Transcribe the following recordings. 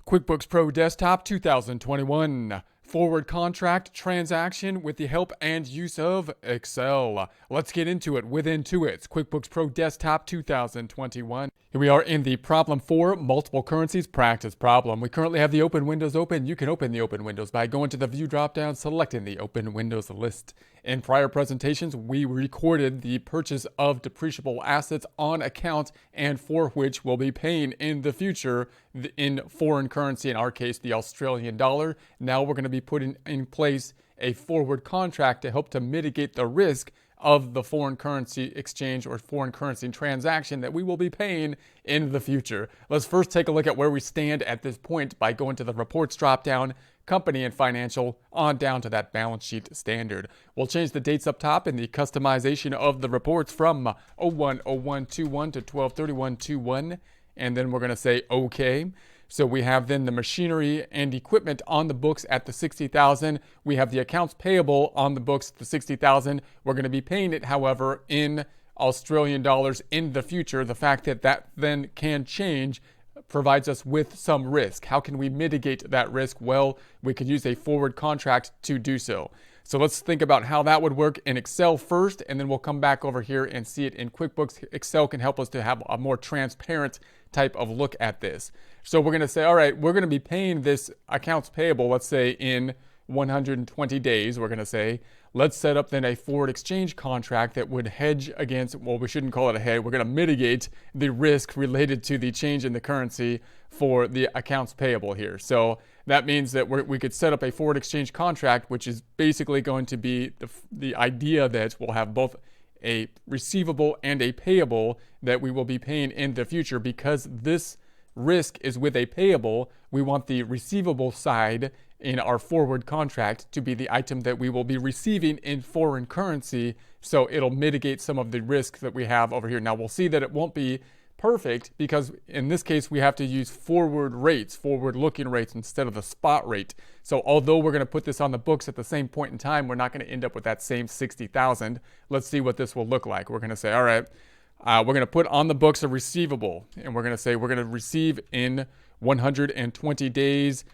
QuickBooks Pro Desktop 2021. Forward contract transaction with the help and use of Excel. Let's get into it with Intuit's QuickBooks Pro Desktop 2021. Here we are in the problem 4, multiple currencies practice problem. We currently have the open windows open. You can open the open windows by going to the view dropdown, selecting the open windows list. In prior presentations, we recorded the purchase of depreciable assets on account and for which we'll be paying in the future in foreign currency, in our case, the Australian dollar. Now we're going to be putting in place a forward contract to help to mitigate the risk of the foreign currency exchange or foreign currency transaction that we will be paying in the future. Let's first take a look at where we stand at this point by going to the reports dropdown, company and financial, on down to that balance sheet standard. We'll change the dates up top in the customization of the reports from 01/01/21 to 12/31/21, and then we're going to say OK. So we have then the machinery and equipment on the books at the $60,000. We have the accounts payable on the books at the $60,000. We're going to be paying it, however, in Australian dollars in the future. The fact that that then can change provides us with some risk. How can we mitigate that risk? Well, we could use a forward contract to do so. So let's think about how that would work in Excel first, and then we'll come back over here and see it in QuickBooks. Excel can help us to have a more transparent type of look at this. So we're going to say, all right, we're going to be paying this accounts payable, let's say in 120 days, we're going to say, let's set up then a forward exchange contract that would hedge against, well, we shouldn't call it a hedge, we're going to mitigate the risk related to the change in the currency for the accounts payable here. So that means that we could set up a forward exchange contract, which is basically going to be the idea that we'll have both a receivable and a payable that we will be paying in the future. Because this risk is with a payable, we want the receivable side in our forward contract to be the item that we will be receiving in foreign currency, so it'll mitigate some of the risk that we have over here. Now we'll see that it won't be perfect because in this case we have to use forward rates, forward-looking rates instead of the spot rate. So although we're going to put this on the books at the same point in time, we're not going to end up with that same 60,000. Let's see what this will look like. We're going to say, all right, we're going to put on the books a receivable, and we're going to say we're going to receive in 120 days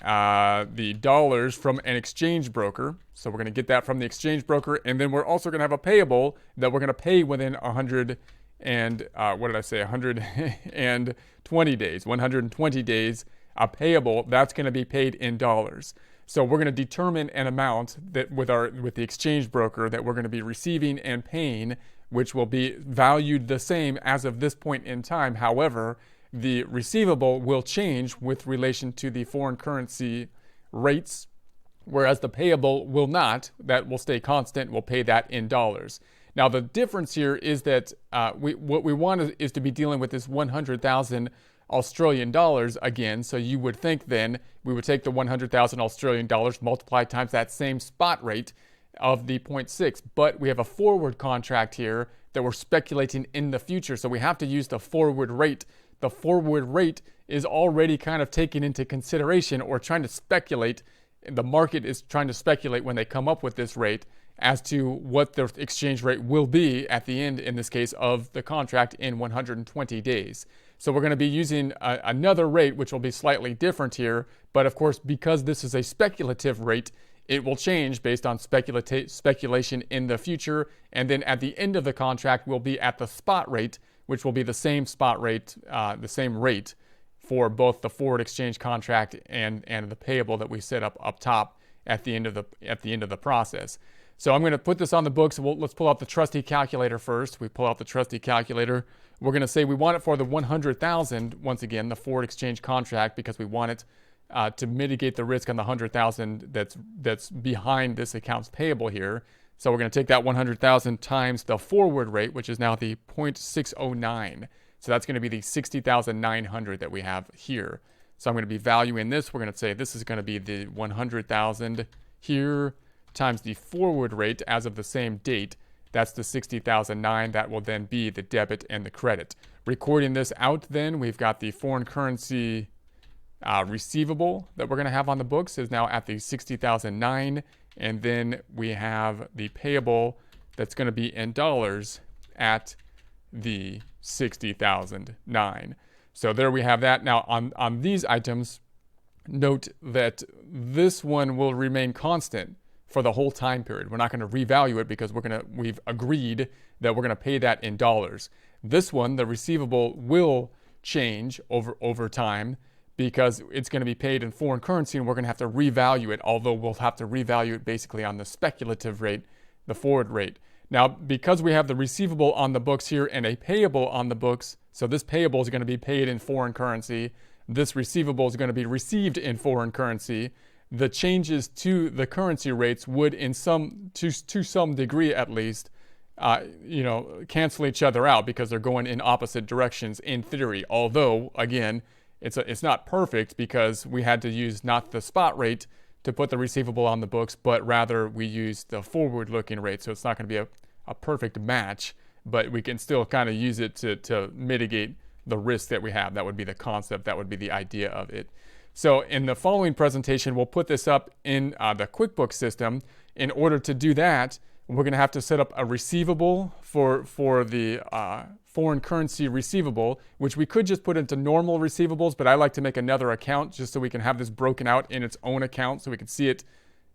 the dollars from an exchange broker. So we're going to get that from the exchange broker, and then we're also going to have a payable that we're going to pay within 120 days. 120 days, a payable that's going to be paid in dollars. So we're going to determine an amount that with the exchange broker that we're going to be receiving and paying, which will be valued the same as of this point in time. However, the receivable will change with relation to the foreign currency rates, whereas the payable will not. That will stay constant. We'll pay that in dollars. Now, the difference here is that what we want is to be dealing with this 100,000 Australian dollars again. So you would think then we would take the 100,000 Australian dollars, multiply times that same spot rate of the 0.6. But we have a forward contract here that we're speculating in the future. So we have to use the forward rate. The forward rate is already kind of taken into consideration or trying to speculate. The market is trying to speculate when they come up with this rate as to what the exchange rate will be at the end, in this case, of the contract in 120 days. So we're going to be using another rate, which will be slightly different here. But of course, because this is a speculative rate, it will change based on speculation in the future. And then at the end of the contract, we'll be at the spot rate, which will be the same spot rate, the same rate for both the forward exchange contract and the payable that we set up top at the end of the process. So I'm going to put this on the books. Let's pull out the trusty calculator first. We pull out the trusty calculator. We're going to say we want it for the 100,000, once again, the forward exchange contract, because we want it to mitigate the risk on the 100,000 that's behind this accounts payable here. So we're going to take that 100,000 times the forward rate, which is now the 0.609. So that's going to be the 60,900 that we have here. So I'm going to be valuing this. We're going to say this is going to be the 100,000 here times the forward rate as of the same date. That's the 60,009. That will then be the debit and the credit. Recording this out then, we've got the foreign currency receivable that we're going to have on the books is now at the 60,009. And then we have the payable that's going to be in dollars at the 60,009. So there we have that. Now on these items, Note that this one will remain constant for the whole time period. We're not going to revalue it because we've agreed that we're going to pay that in dollars. This one, the receivable, will change over time because it's going to be paid in foreign currency and we're going to have to revalue it, although we'll have to revalue it basically on the speculative rate, the forward rate. Now, because we have the receivable on the books here and a payable on the books, so this payable is going to be paid in foreign currency, this receivable is going to be received in foreign currency, the changes to the currency rates would, to some degree at least, cancel each other out because they're going in opposite directions in theory. Although, again, it's not perfect because we had to use not the spot rate to put the receivable on the books, but rather we used the forward-looking rate. So it's not going to be a perfect match, but we can still kind of use it to mitigate the risk that we have. That would be the concept. That would be the idea of it. So in the following presentation, we'll put this up in the QuickBooks system. In order to do that, we're going to have to set up a receivable for the foreign currency receivable, which we could just put into normal receivables, but I like to make another account just so we can have this broken out in its own account so we can see it,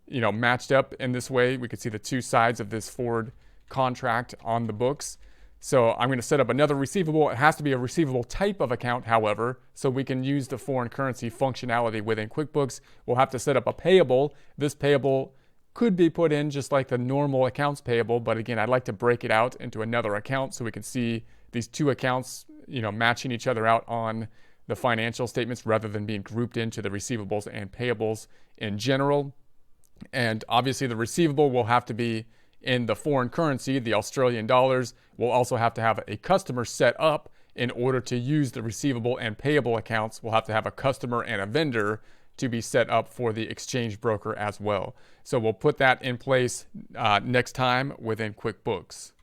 matched up in this way. We can see the two sides of this forward contract on the books. So I'm going to set up another receivable. It has to be a receivable type of account, however, so we can use the foreign currency functionality within QuickBooks. We'll have to set up a payable. This payable could be put in just like the normal accounts payable, but again, I'd like to break it out into another account so we can see these two accounts, matching each other out on the financial statements rather than being grouped into the receivables and payables in general. And obviously the receivable will have to be in the foreign currency, the Australian dollars. We'll also have to have a customer set up in order to use the receivable and payable accounts. We'll have to have a customer and a vendor to be set up for the exchange broker as well. So we'll put that in place next time within QuickBooks.